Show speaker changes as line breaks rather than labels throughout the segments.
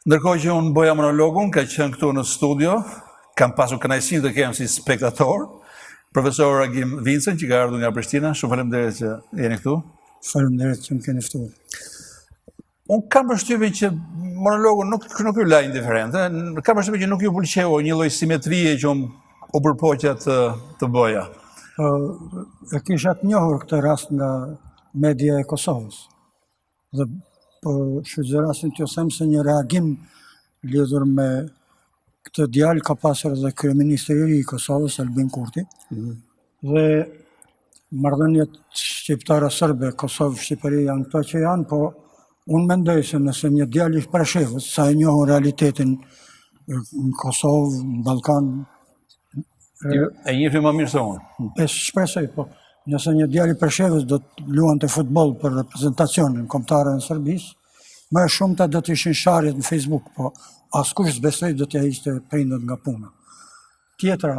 Ndërkohë që unë bëja monologun, ka qenë këtu në studio, kam pasur kënaqësinë të kem si spektator, profesor Agim Vincent, që ka ardhur nga Prishtina. Shumë faleminderit që jeni këtu.
Faleminderit që më keni ftuar.
Unë kam përshtypjen që monologu nuk ju la indiferent, kam përshtypjen që nuk ju pëlqeu një lloj simetrie që u përpoqja të bëja.
E kisha të njohur këtë rast nga media e Kosovës. Dhe po shfrytëzoj rastin t'ju them se një reagim lidhur me këtë djalë ka pasur edhe kryeministri i ri i Kosovës, Albin Kurti. Dhe marrëdhëniet shqiptare-serbe, Kosovë-Shqipëri janë këto që janë, po unë mendoj se nëse një djalë i Preshevës, sa e njohur realitetin në Kosovë, në Ballkan,
e njihni më mirë se unë.
E shpresoj, po nëse një djalë i Preshevës do të luante futboll për reprezentacionin kombëtare në Serbisë, më e shumta do të ishin sharjet në Facebook, po askush s'besoj do t'ja hiqte prindët nga puna. Tjetra,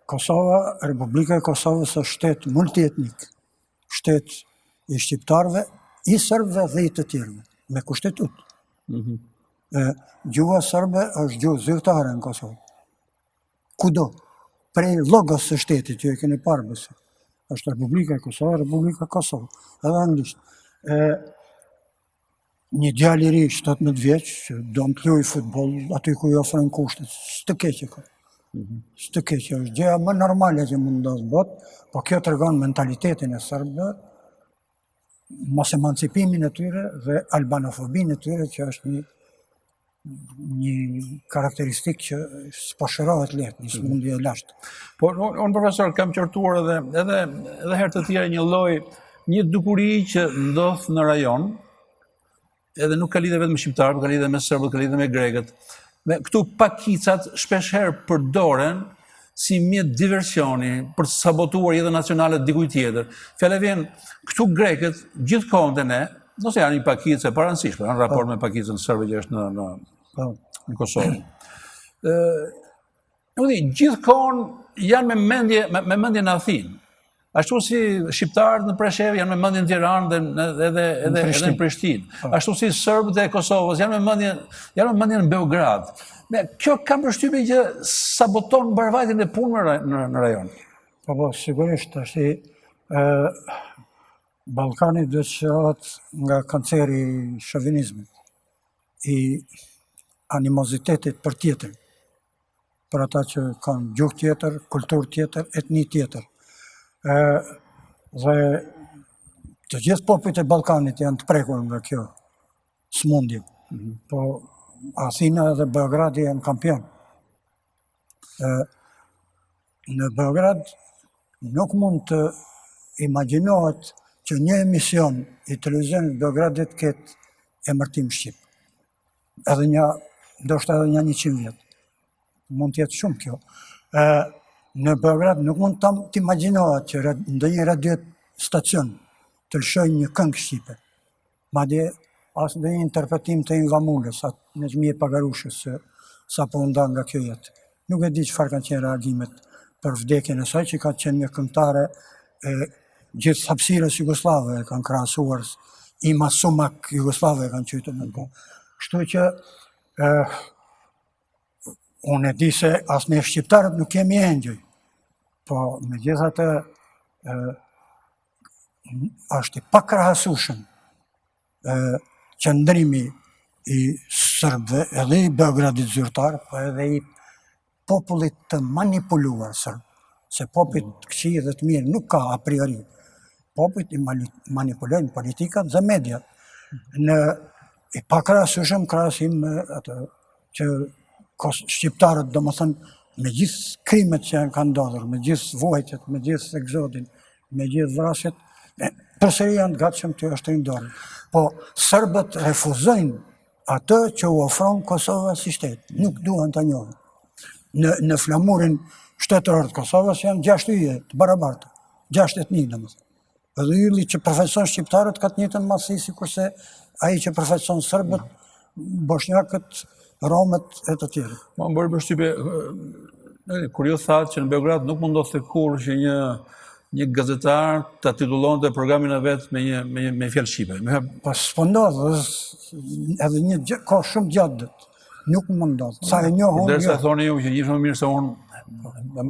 Kosova, Republika e Kosovës është shtet multietnik, shtet i shqiptarëve, i serbëve dhe i të tjerëve, me kushtetut. Gjuha serbe është gjuhë zyrtare në Kosovë. Kudo, prej logos së shtetit, ju e keni parë besoj. Është Republika e Kosovë, Republika e Kosovë, edhe anglisht. Një djalë i ri 17 vjeç, që do të luajë futboll aty ku i ofrojnë kushtet, s'të keqe ka. S'të keqe, është gjëja më normale që mund ndodhë në botë, po kjo tregon mentalitetin e serbëve, mos emancipimin e tyre dhe albanofobinë e tyre, që është një karakteristikë që s'po shërohet lehtë, një smundje e lashtë.
Po unë profesor kam qortuar edhe herë të tjera një dukuri që ndodh në rajon, edhe nuk ka lidhje vetëm me shqiptarët, ka lidhje me serbët, ka lidhje me grekët. Këtu pakicat shpesh herë përdoren si mjet diversioni për të sabotuar jetën nacionale të dikujt tjetër. Fjala vjen, këtu grekët gjithkohon te ne, nëse janë një pakicë e parancishme, në raport me pakicën serbe që është në Kosovë. Gjithkohon janë me mendje në Athinë. Ashtu si shqiptarët në Preshevë janë me mendje në Tiranë edhe në Prishtinë. Ashtu si serbët e Kosovës janë me mendje në Beograd. Kjo kam përshtypjen që saboton mbarvajtjen e punëve në rajon.
Po, sigurisht, Ballkani do të shohet nga kanceri i shovinizmit, i animozitetit për tjetër, për ata që kanë gjuhë tjetër, kulturë tjetër, etni tjetër. Dhe të gjithë popujt e Ballkanit janë të prekur nga kjo smundje. Po Athina dhe Beogradi janë kampion. Në Beograd nuk mund të imagjinohet që një emision i televizionit Beogradit ketë emërtim shqip. Ndoshta edhe një 100 vjet. Mund të jetë shumë kjo. Në Beograd nuk mund të imagjinohet që ndonjë radio stacion të lëshojë një këngë shqipe. Madje as ndonjë interpretim të Inga Mulës, atë Nexhmije Pagarushës, sa po nda nga kjo jetë. Nuk e di çfarë kanë qenë reagimet për vdekjen e saj, që ka qenë një këngëtare e gjithë hapësirës jugoslave, kanë krahasuar Ima Sumak jugoslave kanë qytur në po. Kështu që unë e di se as ne shqiptarët nuk kemi engjëj, po megjithatë është i pakrahasueshëm qëndrimi i serbëve, edhe i Beogradit zyrtar, po edhe i popullit të manipuluar serb, se popullit këqij dhe të mirë nuk ka a priori. Popullit i manipulojnë politikat dhe mediat në i pakrahasueshëm krahasim me atë që shqiptarët, domethënë, me gjithë krimet që kanë ndodhur, me gjithë vuajtjet, me gjithë egzodin, me gjithë vrasjet, përsëri janë të gatshëm të ashtrojnë dorën. Po serbët refuzojnë atë që u ofron Kosova si shtet, nuk duan ta njohin. Në flamurin shtetëror të Kosovës janë 6 yje të barabarta, 6 etni domethënë. Edhe ylli që përfaqëson shqiptarët ka të njëjtën masi sikurse ai që përfaqëson serbët, bosnjakët, romët e të tjerë.
Më bëri përshtypje, kur ju thatë që në Beograd nuk mundohet të kur që një gazetar të titullonte programin e vet me fjalë shqipe.
Po s'po ndodh, edhe një kohë shumë gjatë. Nuk më ndodh. Sa e njoh unë,
Derisa
jo.
thoni ju që njihni më mirë se unë,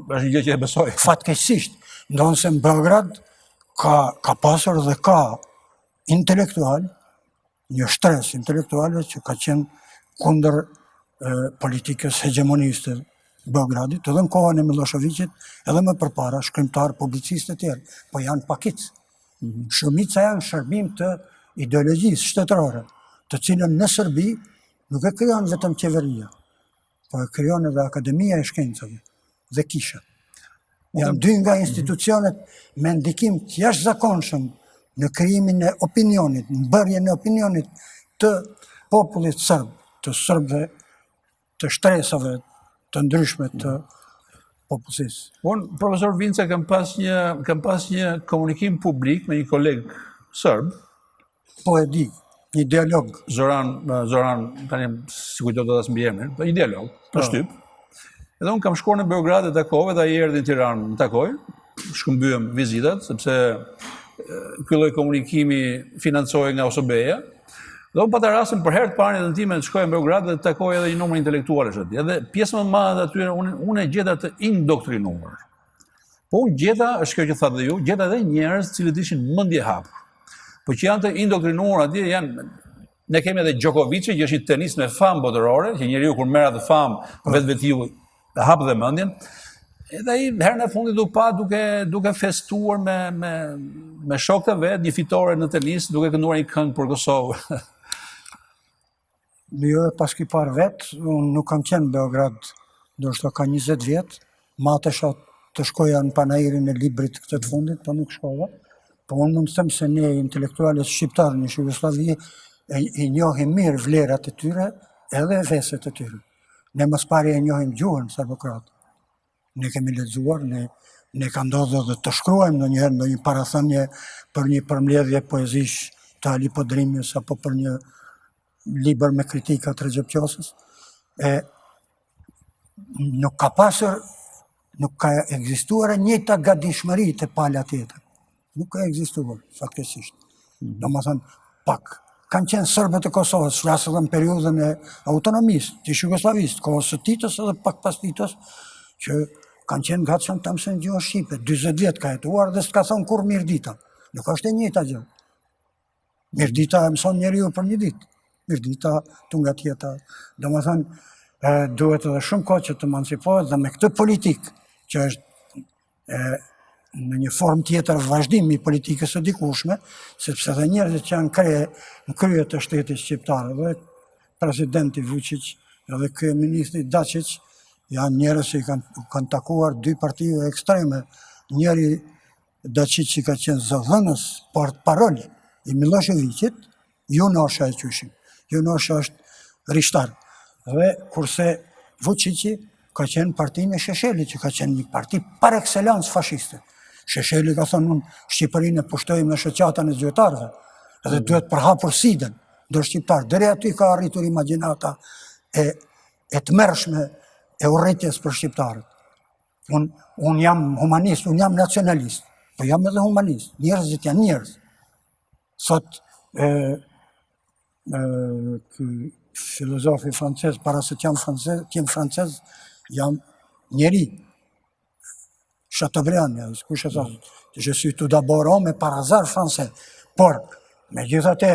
është një gjë që e besoj.
Fatkeqësisht, ndonë se në Beograd ka pasur dhe ka intelektual, një shtres intelektuale që ka qenë kundër politikës hegemoniste Beogradit, edhe në kohën e Miloševićit, edhe më përpara, shkrimtar, publicistë e tjerë, po janë pakic. Shumica janë shërbim të ideologjisë shtetërore, të cilën në Serbi nuk e krijon vetëm qeveria, po e krijon edhe Akademia e Shkencave dhe Kisha. Janë dy nga institucionet me ndikim të jashtëzakonshëm në krijimin e opinionit, në bërjen e opinionit të popullit serb, të serbëve, të shtresave të ndryshme të popullsisë.
Unë, profesor Vince, kam pas një komunikim publik me një koleg sërb,
Po e di, një dialog.
Zoran, tani si kujto të dasë mbi emrin, po një dialog, për shtyp. Edhe unë kam shkuar në Beograd e takove, dhe ai erdhi në Tiranë në takoj, shkëmbyem vizitat, sepse ky lloj komunikimi financohej nga OSB-ja. Dhe unë pata rastin për herë të parë në time të shkoj në Beograd dhe të takoj edhe një numër intelektualesh aty. Edhe pjesë më e madhe aty unë e gjeta të indoktrinuar. Po unë gjeta, është kjo që thatë dhe ju, gjeta edhe njerëz cilët ishin mendje hapur. Po që janë të indoktrinuar atje janë, ne kemi edhe Djokovic, që është një tenist me famë botërore, që njeriu kur merr atë famë vetvetiu hap dhe mendjen. Edhe ai herën e fundit u pa duke festuar me shokët e vet, një fitore në tenis, duke kënduar një këngë për Kosovë.
Jo, pas ki parë vetë, unë nuk kam qenë në Beograd, do shto ka 20 vjetë, matesha të shkoja në panairin e librit këtë të fundit, po nuk shkova. Po unë mund të them se ne intelektualet shqiptarë në Jugosllavi i njohim mirë vlerat e tyre edhe veset e tyre. Ne mos pari e njohim gjuhën serbokratë. Ne kemi lexuar, ne ka ndodhur dhe të shkruajmë ndonjëherë ndonjë parathënie për një përmbledhje poezish të Ali Podrimës apo për një libër me kritika të Recep Qosës. Nuk ka pasur, nuk ka ekzistuar e njëjta gatishmëri të pala tjetër. Nuk ka ekzistuar, fatkesisht. Domethënë, pak kanë qenë serbët e Kosovës, flasë edhe në periudhën e autonomisë, të Jugosllavisë, kohës së Titos edhe pak pas Titos, që kanë qenë gatshëm të mësojnë gjuhën shqipe. 40 vjet ka jetuar dhe s'ka thonë kur Mirdita. Nuk është e njëjta gjë. Mirdita e mëson njeriu për një ditë. Mirdita tu nga tjeta. Domethënë, duhet edhe shumë kohë që të emancipohet dhe me këtë politikë që është në një formë tjetër vazhdimi i politikës së dikushme, sepse dhe njerëzit që janë në krye të shtetit shqiptar, dhe presidenti Vučić edhe kryeministri Dačić janë njerëz që kanë takuar dy partive ekstreme. Njëri Dačić që ka qenë zëdhënës portparol i Miloševićit, Junosha e qushim. Junosha është rishtar. Dhe kurse Vučići ka qenë partinë e Sheshelit, që ka qenë një parti par excellence fashiste. Shesheli ka thonë, unë Shqipërinë e pushtojmë në shoqatën e zyrtarëve, edhe duhet përhapur siden, do shqiptarë. Deri aty ka arritur imagjinata e të mërshme e urrëties për shqiptarët. Unë jam humanist, unë jam nacionalist, po jam edhe humanist. Njerëzit janë njerëz. Sot, filozofi francez, para se të jam francez, jam njeri. Chateaubriand, kush e thotë, je suis tout d'abord homme par hasard français. Por, megjithatë,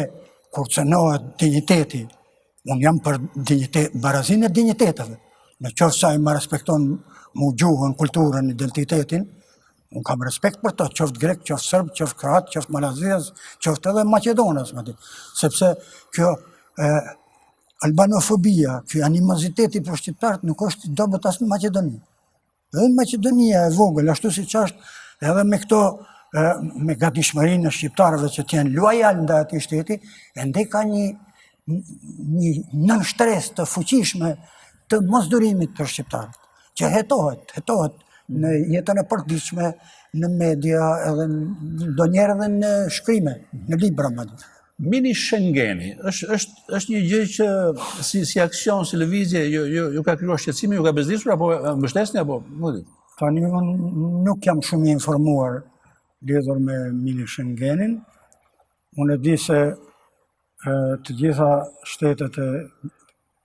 kur cënohet dinjiteti, unë jam për barazinë e dinjiteteve. Në qoftë se ai më respekton mu gjuhën, kulturën, identitetin, unë kam respekt për to, qoftë grek, qoftë serb, qoftë kroat, qoftë malazez, qoftë edhe maqedonas, sepse kjo albanofobia, kjo animoziteti për shqiptarët nuk është dobët as në Maqedoni. Edhe në Maqedonia e vogël, ashtu si që është, edhe me këto, me gatishmërinë e shqiptarëve që t'jenë luajal ndaj atij shteti, ende ka një nënshtres të fuqishme të mosdurimit për shqiptarët, që hetohet në jetën e përditshme, në media, edhe ndonjëherë edhe në shkrime, në libra madje.
Mini Schengeni, është një gjë që si aksion, si lëvizje, ju ka krijuar shqetësime, ju ka bezdisur, apo mbështesni, apo nuk di?
Tani unë nuk jam shumë i informuar lidhur me mini Schengenin. Unë e di se të gjitha shtetet e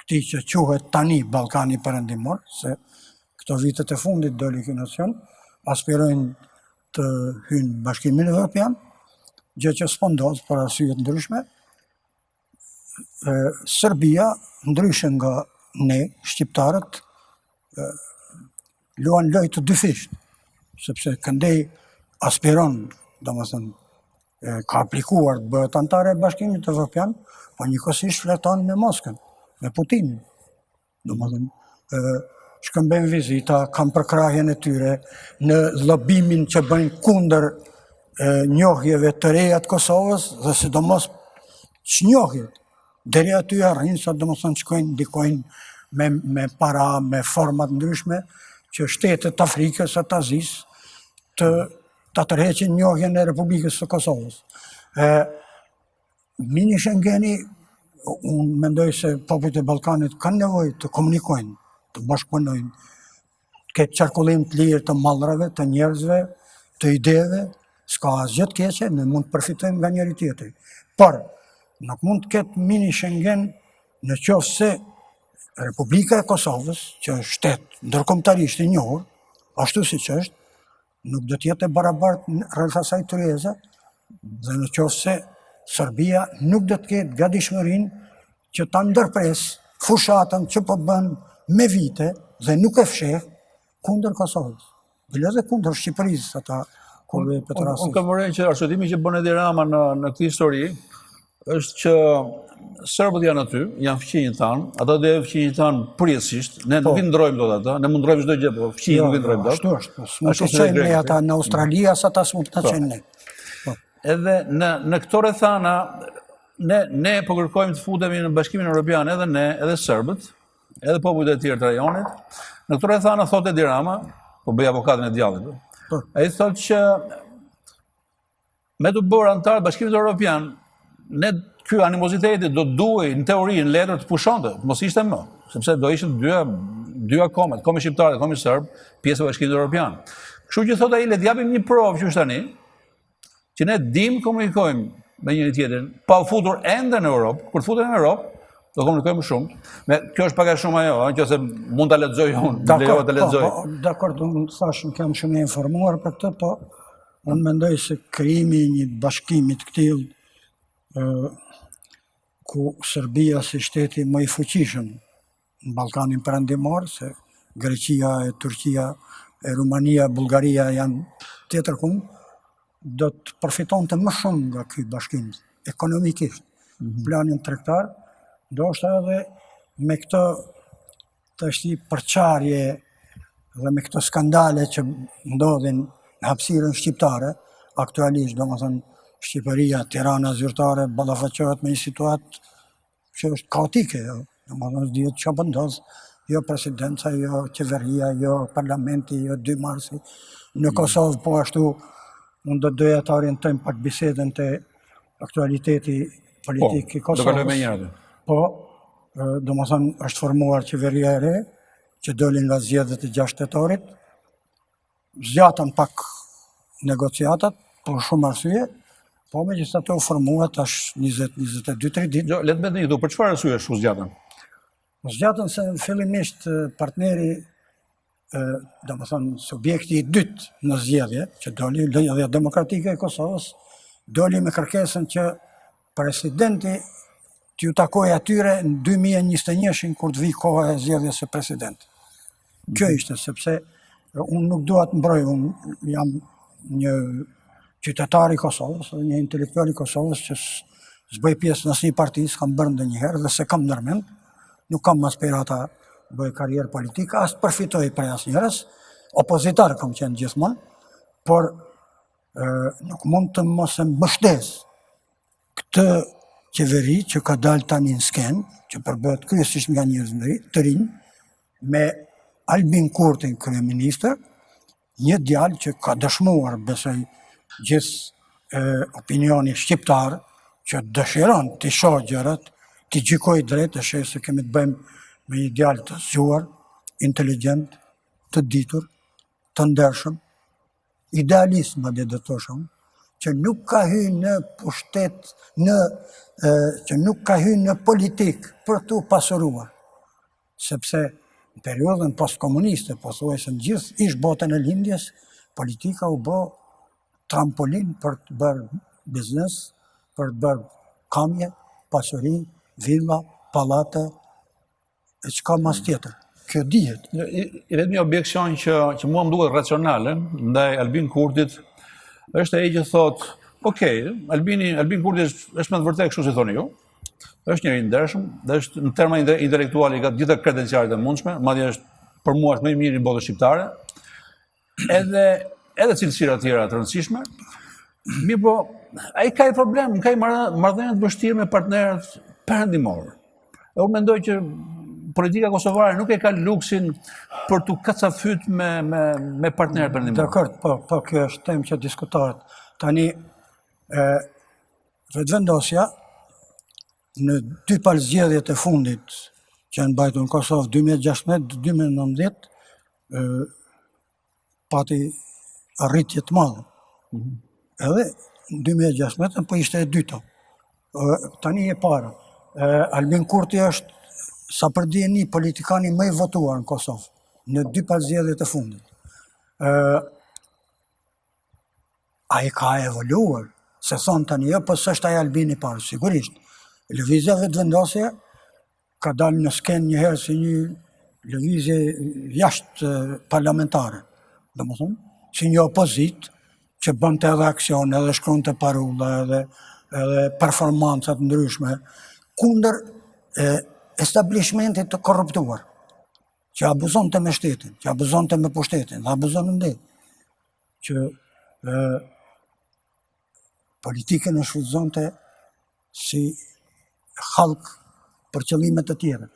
këtij që quhet tani Ballkani Perëndimor, se këto vitet e fundit doli ky nacion, aspirojnë të hynë Bashkimin Evropian, gjë që s'po ndodh për arsye të ndryshme. Serbia, ndryshe nga ne, shqiptarët, luan lojë të dyfisht, sepse këndej aspiron, domethënë, ka aplikuar të bëhet antare e Bashkimit Evropian, po njëkohësisht flirton me Moskën, me Putinin. Domethënë, shkëmbejnë vizita, kanë përkrahjen e tyre në llobimin që bëjnë kundër njohjeve të reja të Kosovës dhe sidomos çnjohjet. Deri aty arrin sa domethënë shkojnë, ndikojnë me para, me forma të ndryshme që shtetet Afrikës e të Azisë ta tërheqin njohjen e Republikës së Kosovës. Mini Schengeni, unë mendoj se popujt e Ballkanit kanë nevojë të komunikojnë, të bashkëpunojnë, të ketë qarkullim të lirë të mallrave, të njerëzve, të ideve, s'ka asgjë të keqe, ne mund të përfitojmë nga njëri tjetri. Por nuk mund të ketë mini Schengen në qoftë se Republika e Kosovës, që është shtet ndërkombëtarisht i njohur, ashtu siç është, nuk do të jetë e barabartë rreth asaj tryeze, dhe në qoftë se Serbia nuk do të ketë gatishmërinë që ta ndërpresë fushatën që po bën me vite dhe nuk e fsheh kundër Kosovës. Bile edhe kundër Shqipërisë ata kurve Petrasi.
Unë kam vërejnë që arsëtimi që bën Edi Rama në këtë histori është që serbët janë aty, janë fqinjë tanë, ata dhe fqinjë tanë përjetësisht, ne nuk i ndrojmë dot ata, ne mund ndrojmë çdo gjë, po fqinjë nuk i ndrojmë dot.
Ashtu është, s'mund të qenë ne ata në Australi, as ata s'mund të qenë ne.
Edhe në këto rrethana, ne po kërkojmë të futemi në Bashkimin Evropian, edhe ne, edhe serbët, edhe popujt e tjerë të rajonit. Në këto rrethana thotë Edi Rama, po bëj avokatën e djallit. Ai thotë që me të bërë antar Bashkimit Evropian, ky animoziteti do duhej në teori në letër të pushonte, mos ishte më, sepse do ishin dy komet, komi shqiptar dhe komi serb, pjesë e Bashkimit Evropian. Kështu që thotë ai, le të japim një provë që është tani, që ne dim komunikojmë me njëri tjetrin, pa u futur ende në Europë. Kur të futen në Europë, do komunikojmë shumë. Kjo është pak a shumë ajo, nëse mund ta lexoj unë, lejohet ta lexoj.
Dakor, unë thash nuk jam shumë i informuar për këtë, po unë mendoj se krijimi i një bashkimi të këtillë ku Serbia si shteti më i fuqishëm në Ballkanin Perëndimor, se Greqia, Turqia, Rumania, Bullgaria janë tjetër kund, do të përfitonte më shumë nga ky bashkim ekonomikisht, planin tregtar, ndoshta edhe me këtë tash përçarje dhe me këto skandale që ndodhin në hapësirën shqiptare, aktualisht, domethënë Shqipëria, Tirana zyrtare ballafaqohet me një situatë që është kaotike, domethënë dihet çfarë po ndodh, jo presidenca, jo qeveria, jo parlamenti, jo 2 marsi. Në Kosovë po ashtu unë do doja të orientojmë pak bisedën te aktualiteti politik i Kosovës.
Do kalojmë me njëra.
Po, domethënë është formuar qeveria e re, që doli nga zgjedhjet e 6 tetorit, zgjatën pak negociatat, për shumë arsye, po megjithatë u formua tash 20-22 ditë.
Jo, le të mendoj këtu, për çfarë arsye është u zgjatën?
Zgjatën se fillimisht partneri, domethënë subjekti i dytë në zgjedhje, që doli Lëndja Demokratike e Kosovës, doli me kërkesën që presidenti t'ju takojë atyre në 2021 kur të vijë koha e zgjedhjes së presidentit. Kjo ishte, sepse unë nuk dua të mbroj, unë jam një qytetar i Kosovës, një intelektual i Kosovës që s'bëj pjesë në asnjë parti, s'kam bërë ndonjëherë dhe se kam ndërmend, nuk kam aspirata bëj karrierë politike, as përfitoj prej asnjëres, opozitar kam qenë gjithmonë, por nuk mund të mos e mbështes këtë qeveri që ka dalë tani në skenë, që përbëhet kryesisht nga njerëz të rinj, me Albin Kurtin kryeministër, një djalë që ka dëshmuar, besoj, gjithë opinioni shqiptar, që dëshiron të shohë gjërat, të gjykojë drejt, e sheh se kemi të bëjmë me një djalë të zgjuar, inteligjent, të ditur, të ndershëm, idealist madje do të thosh unë, që nuk ka hyrë në pushtet, që nuk ka hyrë në politik për t'u pasuruar. sepse në periudhën postkomuniste, po thuajse në gjithë ish botën e lindjes, politika u bë trampolin për të bërë biznes, për të bërë kamje, pasuri, villa, pallate, e çka mas tjetër. Kjo dihet.
I vetmi objeksion që mua më duket racionale ndaj Albin Kurtit është ai që thotë, okay, Albin Kurti është me të vërtetë kështu si thoni ju. Është njëri i ndershëm, dhe është në terma intelektuale ka të gjitha kredencialet e mundshme, madje është për mua është më i miri në botën shqiptare. Edhe cilësira tjera të rëndësishme. Mirë po, ai ka i problem, ka i marrëdhënie të vështirë me partnerët perëndimor. E unë mendoj që politika kosovare nuk e ka luksin për të kacafyt me partnerët perëndimor.
Dakor, po kjo është temë që diskutohet. Tani vetëvendosja në dy palëzgjedhjet e fundit që janë mbajtur në Kosovë 2016-2019 pati arritje të madhe. Edhe në 2016 po ishte e dyta. Tani e para. Albin Kurti është, sa për dijeni, politikani më i votuar në Kosovë në dy palëzgjedhjet e fundit. Ai ka evoluar, se thonë tani jo, po s'është ai Albini i parë, sigurisht. Lëvizja vetëvendosje ka dalë në skenë njëherë si një lëvizje jashtë parlamentare, domethënë, si një opozit që bënte edhe aksion, edhe shkronte parulla, edhe performancat ndryshme, kundër establishmentit të korruptuar, që abuzonte me shtetin, që abuzonte me pushtetin, dhe abuzon ndej, që politikën e shfrytëzonte si halk për qëllime të tjera.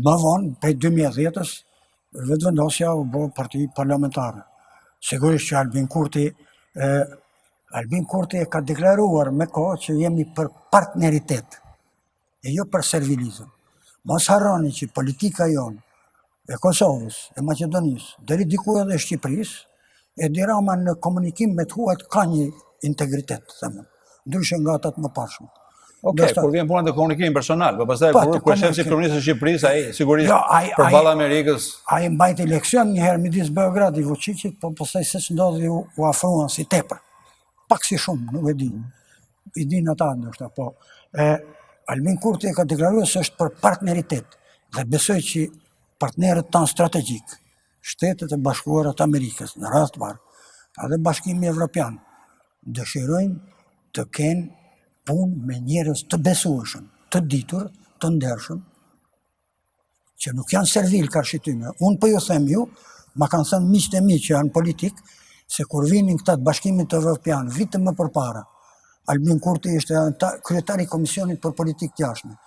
Më vonë, prej 2010-s, vetëvendosja u bë parti parlamentare. Sigurisht që Albin Kurti e ka deklaruar me kohë që jemi për partneritet, e jo për servilizëm. Mos harroni që politika jonë, e Kosovës, e Maqedonisë, deri diku edhe e Shqipërisë, Edi Rama në komunikim me të huajt ka një integritet, themën, ndryshe nga ata të mëparshëm.
Okej, kur vjen puna te komunikimi personal, po pastaj kur shef si kryeminist i Shqipërisë, ai sigurisht përballë Amerikës.
Ai mbajti leksion një herë midis Beograd dhe Vučićit, po pastaj se ç'ndodhi u afruan si tepër. Pak si shumë, nuk e di. I din ata ndoshta, po. Albin Kurti e ka deklaruar se është për partneritet dhe besoj që partnerët tanë strategjik, Shtetet e Bashkuara të Amerikës, në rast të parë, edhe Bashkimi Evropian, dëshirojnë të kenë punë me njerëz të besueshëm, të ditur, të ndershëm, që nuk janë servil karshitime. Unë po ju them ju, ma kanë thënë miqtë e mi që janë politik, se kur vinin këta të Bashkimit Evropian, vitë më përpara, Albin Kurti ishte kryetari i Komisionit për Politikë të Jashtme,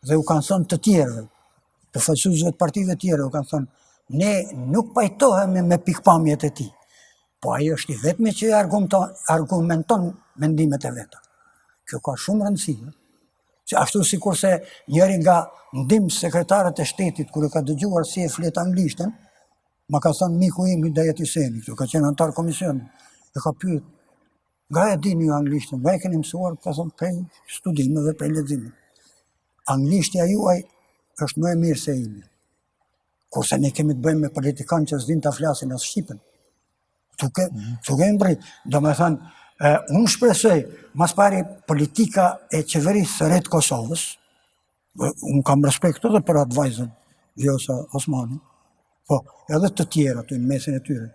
dhe u kanë thënë të tjerëve, të faqësuesve të partive tjera, u kanë thënë, ne nuk pajtohemi me pikpamjet e tij, po ai është i vetmi që argumenton mendimet e veta. Kjo ka shumë rëndësi. Që ashtu sikurse njëri nga ndihmë sekretarët e shtetit, kur e ka dëgjuar si e flet anglishtën, ma ka thënë miku im Hidayat Hyseni, këtu ka qenë antar komisioni, e ka pyet, nga e dini ju anglishtën, nga e keni mësuar, ka thënë prej studimeve, prej leximit. Anglishtja juaj është më e mirë se imi. Kurse ne kemi të bëjmë me politikanë që s'din ta flasin as shqipen. Këtu kemi brit. Do me thënë, unë shpresoj, mas pari politika e qeverisë së re të Kosovës, unë kam respekt edhe për atë vajzën, Vjosa Osmani, po, edhe të tjerë aty në mesin e tyre,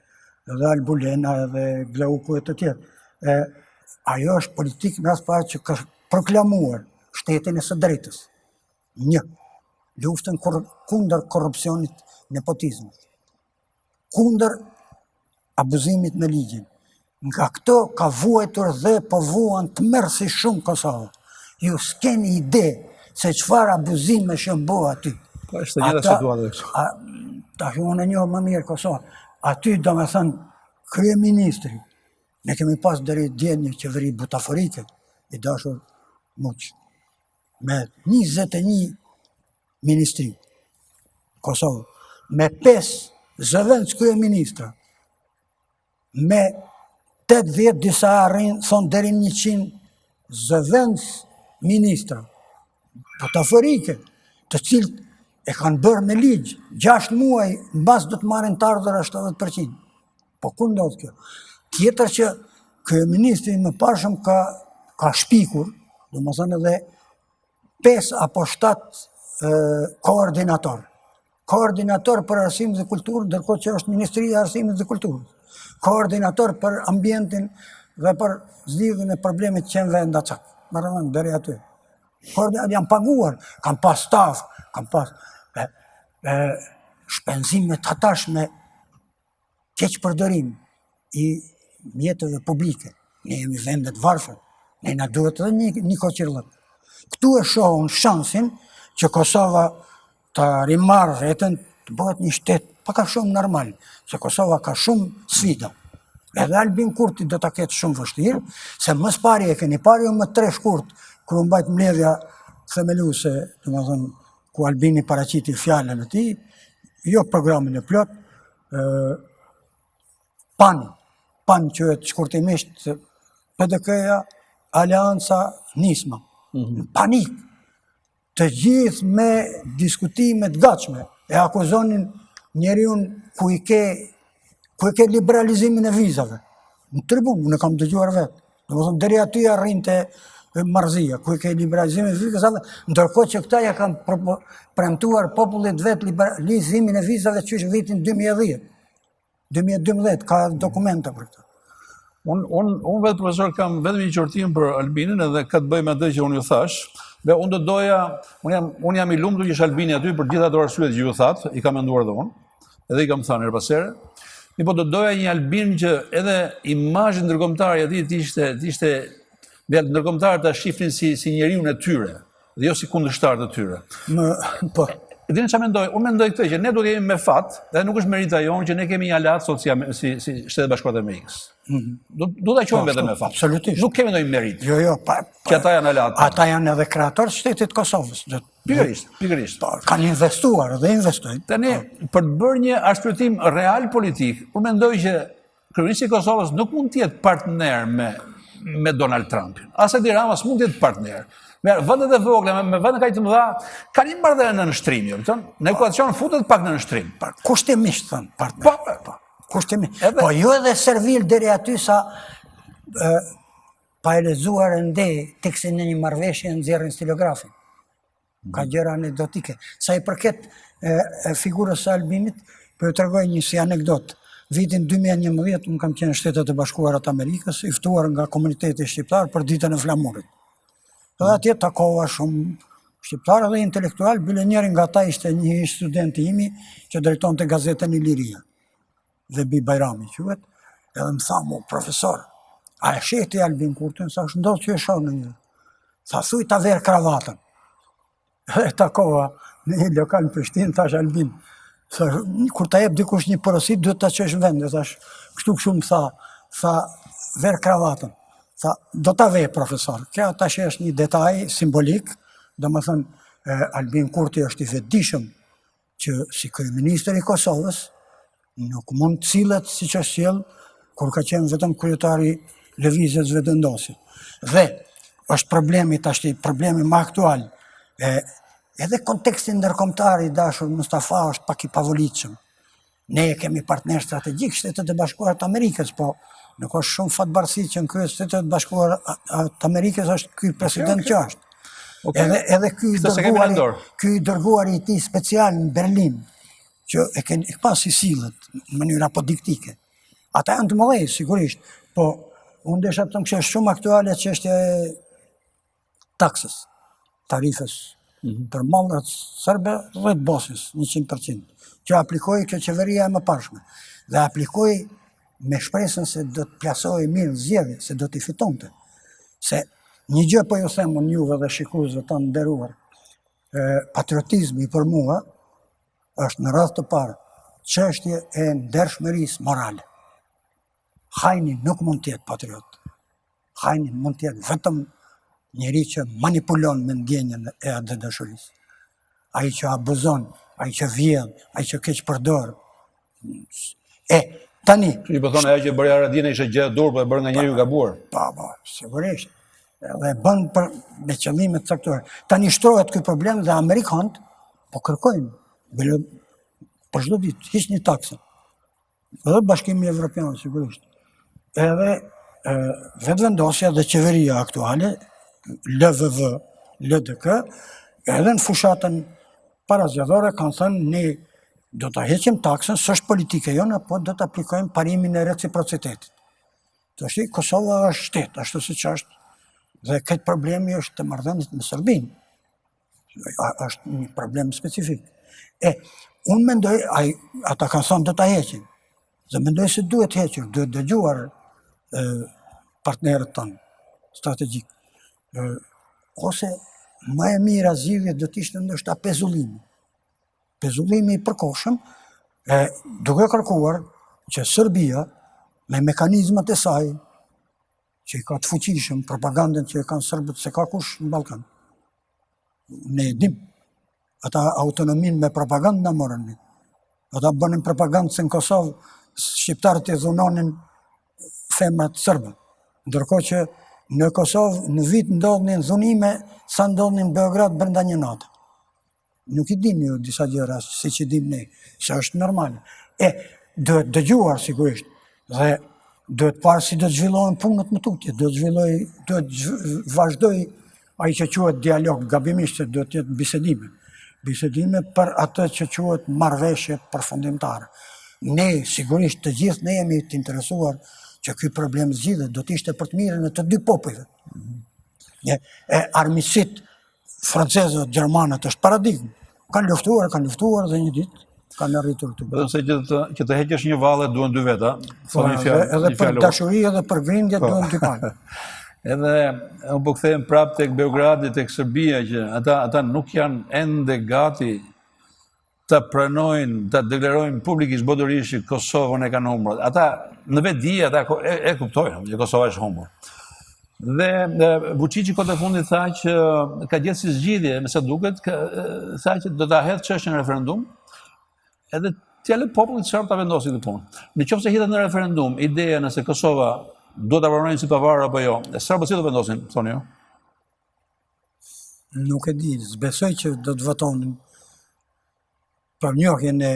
edhe Albulena, edhe Glauku e të tjerë. Ajo është politikë mas pari që ka proklamuar shtetin e së drejtës. Një, luftën kundër korrupsionit, nepotizmit, kundër abuzimit në ligjin. Nga këto ka vuajtur dhe po vuan të mërë si shumë Kosovë. Ju s'keni ide se çfarë abuzime shëmbo aty.
Po është një dhe situatë dhe kështë.
Ta unë e njohë më mirë Kosovë. Aty do me thënë kryeministri. Ne kemi pas deri dje një qeveri butaforike, i dashur muq, me 21 ministri Kosovë, me 5 zëvendës kryeministra, me 80, disa arrin, thonë deri 100 zëvendës ministra, butaforike, të cilët E kanë bërë me ligj, 6 muaj, në bas do të marrin të ardhur 70%. Po ku ndodh kjo? Tjetër që kryeministri më parshëm ka shpikur, domethënë edhe 5 apo 7 koordinator. Koordinator për arsimin dhe kulturën, ndërkohë që është Ministria e Arsimit dhe Kulturës. Koordinator për ambientin dhe për zgjidhjen e problemit që në vend atë. Marrën deri aty. Janë paguar, kanë pas staf, kanë pas shpenzime të hatashme, keq përdorim i mjeteve publike. Ne jemi vendet varfër, ne na duhet edhe një koqërllët. Këtu e shohun shansin që Kosova të rimarrë vetën, të bëhet një shtet paka shumë normal, se Kosova ka shumë sfida. Edhe Albin Kurti do ta ketë shumë vështirë, se më pari e keni parë jo më 3 shkurt, kur u mbajt mbledhja themeluese, domethënë ku Albini paraqiti fjalën e tij, jo programin e plot, PAN quhet shkurtimisht PDK-ja, Aleanca Nisma. Panik. Të gjithë me diskutime të gatshme e akuzonin njeriu ku i ke liberalizimin e vizave. Në tribun, unë kam dëgjuar vetë. Domethënë deri aty arrinte marrëzia, ku i ke liberalizimin e vizave, ndërkohë që këta ja kanë premtuar popullit vetë liberalizimin e vizave që është vitin 2010. 2012 ka dokumenta për këtë.
Unë vetë profesor kam vetëm një qortim për Albinin edhe ka të bëj me atë që unë ju thash. Dhe unë do doja, unë jam i lumtur që është Albini aty për gjitha ato arsyet që ju thatë, i kam menduar dhe unë, edhe i kam thënë her pas here. Po do doja një Albin që edhe imazhi ndërkombëtar i atij të ishte ndërkombëtarët ta shifnin si njeriu e tyre, dhe jo si kundërshtar të tyre.
Po.
Dini çfarë mendoj? Unë mendoj këtë që ne do të jemi me fat, dhe nuk është merita jonë që ne kemi një aleat sot si Shtetet Bashkuara të Amerikës. Do ta quajmë vetëm me fat.
Absolutisht.
Nuk kemi ndonjë merit.
Jo,
që ata janë aleat.
Ata janë edhe kreatorë të shtetit Kosovës.
Pikërisht.
Kanë investuar dhe investojnë.
Tani, për të bërë një arshpjetim real politik, unë mendoj që kryeministri i Kosovës nuk mund të jetë partner me Donald Trumpin. As Edi Rama s'mund të jetë partner. Me vendet e vogla, me vendet kaq të mëdha, kanë një marrëdhënie në nënshtrim, jo, në ekuacion futet pak në nënshtrim.
Kushtimisht thënë partner.
Po.
Kushtimisht. Po jo edhe servil deri aty sa pa e lexuar ende tekstin e një marrëveshje nxjerrin stilografin. Ka gjëra anekdotike. Sa i përket figurës së Albinit, po ju tregoj një si anekdot. Vitin 2011 unë kam qenë në Shtetet e Bashkuara të Amerikës, i ftuar nga komuniteti shqiptar për ditën e flamurit. Dhe atje takova shumë shqiptarë dhe intelektual, bile njëri nga ta ishte një studenti imi që drejtonte gazetën Iliria. Dhe Bi Bajrami quhet, edhe më tha mu, profesor, a e shehti Albin Kurtin? Sa është ndodhë që e shoh në një. Tha, thuj ta verë kravatën. Dhe takova në një lokal në Prishtinë, thash Albin, kur ta jep dikush një porosit, duhet ta qesh në vend. Thash, kështu më tha, verë kravatën. Tha, do ta vej, profesor. Kjo tash është një detaj simbolik, domethënë Albin Kurti është i vetëdijshëm që si kryeministër i Kosovës nuk mund të cilët siç është sjell kur ka qenë vetëm kryetari lëvizjes vetëndosit. Dhe është problemi tash, problemi më aktual. Edhe konteksti ndërkombëtar i dashur Mustafa është pak i pavolitshëm. Ne kemi partner strategjik Shtetet e Bashkuara të Amerikës, po nuk është shumë fatbarësi që në kryet Shtetet e Bashkuara të Amerikës është ky president që është. Edhe ky i dërguari i tij special në Berlin, që e pas i sillet në mënyrë apodiktike. Ata janë të mëdhej, sigurisht, po unë desha të them që është shumë aktuale çështja e taksës, tarifës për mallat serbe dhe të Bosnjës 100%, që aplikoi kjo qeveria e mëparshme dhe aplikoi me shpresën se do të plasojë mirë zgjedhje, se do t'i fitonte. Se një gjë po ju them unë juve dhe shikuesve tanë nderuar, patriotizmi për mua është në radhë të parë çështje e ndershmërisë morale. Hajni nuk mund të jetë patriot. Hajni mund të jetë vetëm njeri që manipulon me ndjenjën e atë dashurisë. Ai që abuzon, ai që vjedh, ai që keq përdor. Tani.
Ju po thonë ajo që bëri Haradinaj ishte gjë e durr, po e bërë nga njeriu i gabuar.
Po, sigurisht. Dhe bën me qëllime të caktuara. Tani shtrohet ky problem dhe amerikanët po kërkojmë, bile për çdo ditë, hiqni taksën. Edhe Bashkimi Evropian, sigurisht. Edhe vetëvendosja dhe qeveria aktuale, LVV, LDK, edhe në fushatën parazgjedhore kanë thënë ne do ta heqim taksën, s'është politike jona, po do të aplikojmë parimin e reciprocitetit. Të është Kosova është shtet, ashtu siç është, dhe këtë problemi është të marrëdhëniet me Serbinë. Është një problem specifik. Unë mendoj, ata kanë thënë do ta heqin, dhe mendoj se duhet hequr, duhet dëgjuar partnerët tonë strategjik. Ose më e mira zgjidhje do të ishte ndoshta pezullimi. Pezullimi i përkohshëm, duke kërkuar që Serbia, me mekanizmat e saj, që i ka të fuqishëm, propagandën që e kanë serbët, se ka kush në Ballkan. Ne e dim. Ata autonomin me propagandë në morën. Ata bënin propagandë se në Kosovë shqiptarët e dhunonin femrat sërbë. Ndërkohë që në Kosovë në vit ndodhnin dhunime sa ndodhnin në Beograd brenda një natë. Nuk i dim ju disa gjëra, si që dim ne, se është normal. Duhet dëgjuar sigurisht, dhe duhet parë si do të zhvillohen punët më tutje, duhet të vazhdoj ai që quhet dialog, gabimisht se duhet të jetë bisedime. Bisedime për atë që quhet marrëveshje përfundimtare. Ne, sigurisht të gjithë ne jemi të interesuar që ky problem zgjidhet, do të ishte për të mirën e të dy popujve. Armiqësitë franceze dhe gjermanët është paradigmë. Kanë luftuar dhe një ditë kanë arritur këtu.
Vetëm se që të heqësh një valle duhen dy veta.
Edhe për dashuri edhe për grindje duhen dy palë.
Edhe unë po kthehem prapë tek Beogradi, tek Serbia, që ata nuk janë ende gati të pranojnë, të deklarojnë publikisht botërisht që Kosovën e kanë humbur. Ata në vetdi ata e kuptojnë që Kosova është humbur. Dhe Vučići kohët e fundit tha që ka gjetë si zgjidhje, me sa duket, tha që do ta hedhë çështjen në referendum, edhe t'ia lë popullit serb ta vendosë këtë punë. Nëse hidhet në referendum ideja nëse Kosova duhet ta pranojnë si pavarur apo jo, serbët si do vendosin, thoni ju?
Nuk e di, s'besoj që do të votonin për njohjen e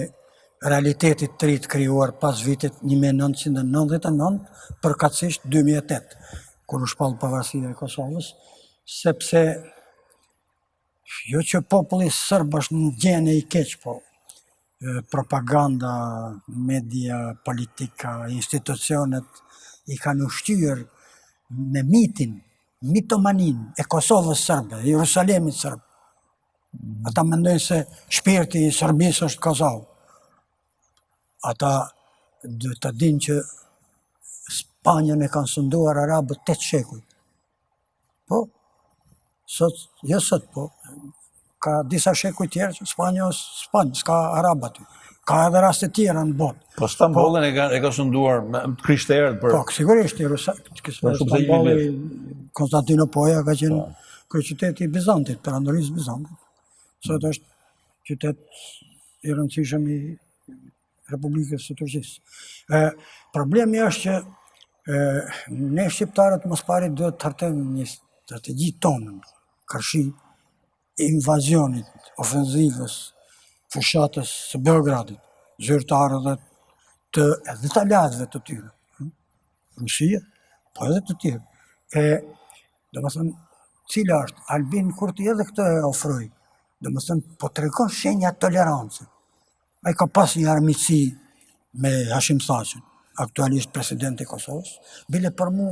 realitetit të ri të krijuar pas vitit 1999, përkatësisht 2008. Kur u shpall pavarësia e Kosovës, sepse jo që populli sërb është në gjendje i keq, po propaganda, media, politika, institucionet i kanë ushqyer me mitin, mitomanin e Kosovës sërbe, e Jerusalemit sërb. Ata mendojnë se shpirti i Serbisë është Kosovë. Ata duhet të dinë që Spanjën e kanë sunduar arabët 8 shekuj. Po, po, ka disa shekuj tjerë që Spanja është Spanjë, s'ka arabë aty. Ka edhe raste tjera në botë.
Po Stambollin e ka sunduar krishterët për...
Po, sigurisht, Stambolli, Konstantinopoja ka qenë kryeqyteti i Bizantit, perandorisë Bizantit. Sot është qytet i rëndësishëm i Republikës së Turqisë. Problemi është që ne shqiptarët mos pari duhet të hartojmë një strategji tonë, kërshi invazionit, ofenzivës, fushatës së Beogradit, zyrtarë dhe edhe të aliatëve të tyre. Rusia, po edhe të tjerë. Do më thënë, cila është, Albin Kurti edhe këtë e ofroj, do më thënë, po të tregon shenja tolerancë. A i ka pas një armiqësi me Hashim Thaqin, aktualisht presidenti i Kosovës, bile për mu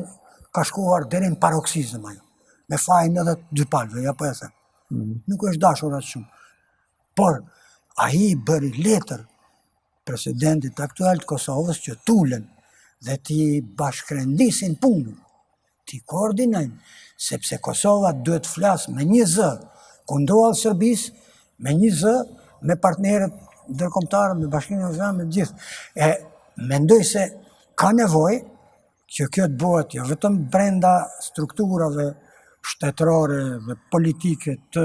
ka shkuar deri në paroksizëm ajo, me fajin edhe dy palëve, ja po e them. Nuk është dashur atë shumë. Por, a i bëri letër presidentit aktual të Kosovës që tulen dhe ti bashkërendisin punën, ti koordinojnë, sepse Kosova duhet flasë me një zë, kundruar Serbisë, me një zë, me partnerët ndërkombëtarë, me Bashkimin Evropian, me gjithë. Mendoj se ka nevojë që kjo të bëhet jo vetëm brenda strukturave shtetërore dhe politike të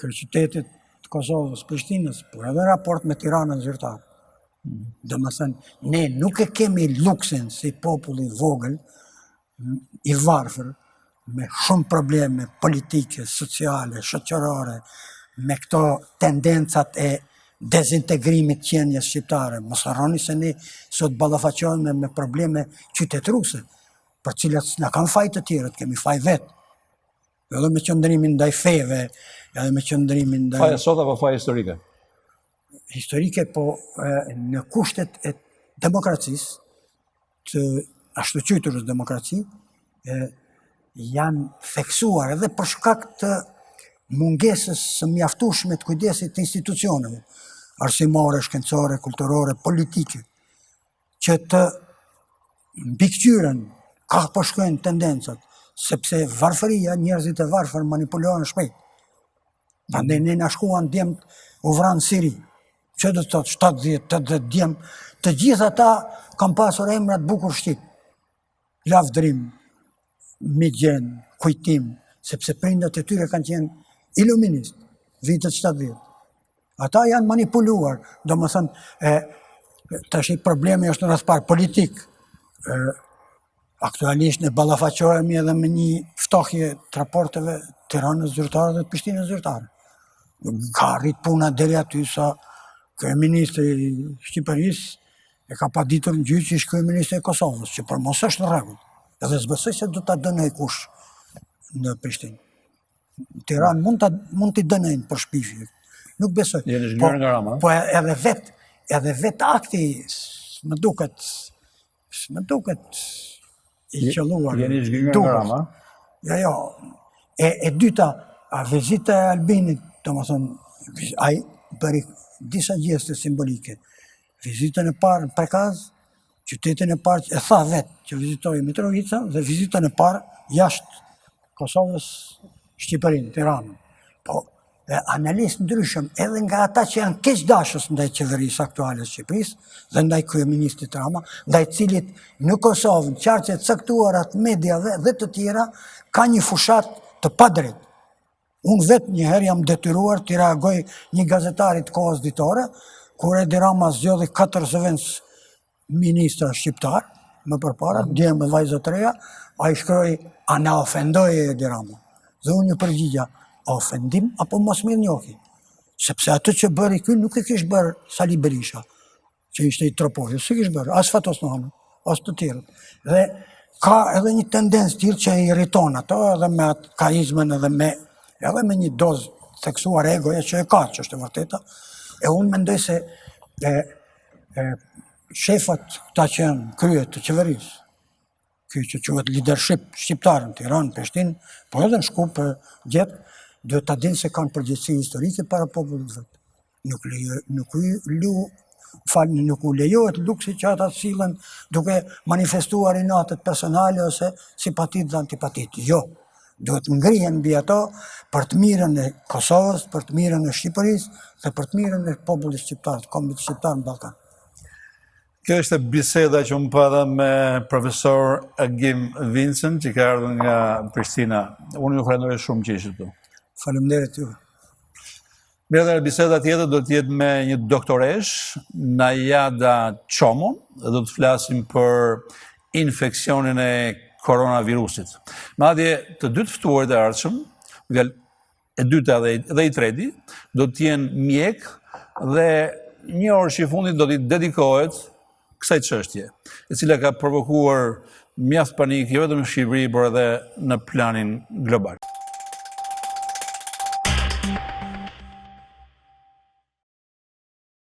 kryeqytetit të Kosovës, Prishtinës, por edhe raport me Tiranën zyrtar. Domethënë, ne nuk e kemi luksin si popull i vogël, i varfër, me shumë probleme politike, sociale, shoqërore, me këto tendencat e dezintegrimit qenies shqiptare. Mos harroni se ne sot ballafaqohemi me probleme qytetëruse, për cilat na kanë faj të tjerët, kemi faj vetë. Edhe me qëndrimin ndaj feve, edhe me qëndrimin ndaj...
Faja sot apo faja historike?
Historike, po në kushtet e demokracisë, të ashtu quajturës demokraci, janë theksuar edhe për shkak të mungesës së mjaftueshme të kujdesit të institucioneve, arsimore, shkencore, kulturore, politike, që të mbikëqyren ka po shkojnë tendencat, sepse varfëria, njerëzit e varfër manipulohen shpejt. Prandaj ne na shkuan djemt u vranë Siri. Që do të thotë 70, 80 djemt, të gjithë ata kanë pasur emra të bukur shqip. Lavdrim, Migjen, Kujtim, sepse prindët e tyre kanë qenë iluminist, vitet 70. Ata janë manipuluar, do më thënë, tash problemi është në raspar politik. Aktualisht ne ballafaqohemi edhe me një ftohje të raporteve Tiranës zyrtare dhe Prishtinës zyrtare. Ka arrit puna deri aty sa kryeministri i Shqipërisë e ka paditur në gjyq ish kryeministri i Kosovës, që për mos është në rregull. Edhe s'besoj se do ta dënoj kush në Prishtinë. Tiranë mund t'i dënojnë për shpifje. Nuk besoj.
Jeni zhgjuar nga Rama?
Po edhe vet akti më duket i qelluar.
Jeni zhgjuar nga Rama?
Jo. E dyta, a vizita e Albinit, domethënë, ai bëri disa gjeste simbolike. Vizitën e parë në Prekaz, qytetin e parë, e tha vetë që vizitoi Mitrovica, dhe vizitën e parë jashtë Kosovës, Shqipërinë, Tiranën. Po, analistë ndryshëm, edhe nga ata që janë keqdashës ndaj qeverisë aktuale të Shqipërisë dhe ndaj kryeministit Rama, ndaj cilit në Kosovë, në qarqe të caktuara të mediave dhe të tjera, ka një fushat të padrejtë. Unë vetë njëherë jam detyruar të reagoj një gazetarit kohës ditore, kur Edi Rama zgjodhi 4 zëvendës ministra shqiptar, më përpara, dje me vajzë të reja, a i shkroi, a na ofendoi Edi Rama. Dhe unë një përgjigja, a ofendim apo mos mirënjohje? Sepse atë që bëri ky nuk e kishte bërë Sali Berisha, që ishte i tropojë, si kishte bërë, as Fatos Nohana, as të tjerët. Dhe ka edhe një tendencë tillë që i irriton ato, edhe me atë karizmën edhe me një dozë theksuar egoja që e ka, që është e vërteta. E unë mendoj se shefat këta që janë krye të qeverisë, ky që quhet leadership shqiptar në Tiranë, Prishtinë, po edhe në Shkup, Gjep, duhet ta dinë se kanë përgjegjësi historike para popullit vet. Nuk u lejohet luksi që ata sillen duke manifestuar inatet personale ose simpatit dhe antipatit. Jo, duhet ngrihen mbi ato për të mirën e Kosovës, për të mirën e Shqipërisë dhe për të mirën e popullit shqiptar, të kombit shqiptar në Ballkan.
Kjo është biseda që unë pada me profesor Agim Vincent, që ka ardhur nga Prishtina. Unë ju falenderoj shumë që ishit këtu.
Faleminderit ju.
Mirë, dhe biseda tjetër do të jetë me një doktoresh, Najada Çomon, dhe do të flasim për infeksionin e koronavirusit. Madje të dy të ftuarit e ardhshëm, e dyta dhe i treti, do të jenë mjek dhe një orë që i fundit do t'i dedikohet kësaj çështje, e cila ka provokuar mjaft panik jo vetëm në Shqipëri, por edhe në planin global.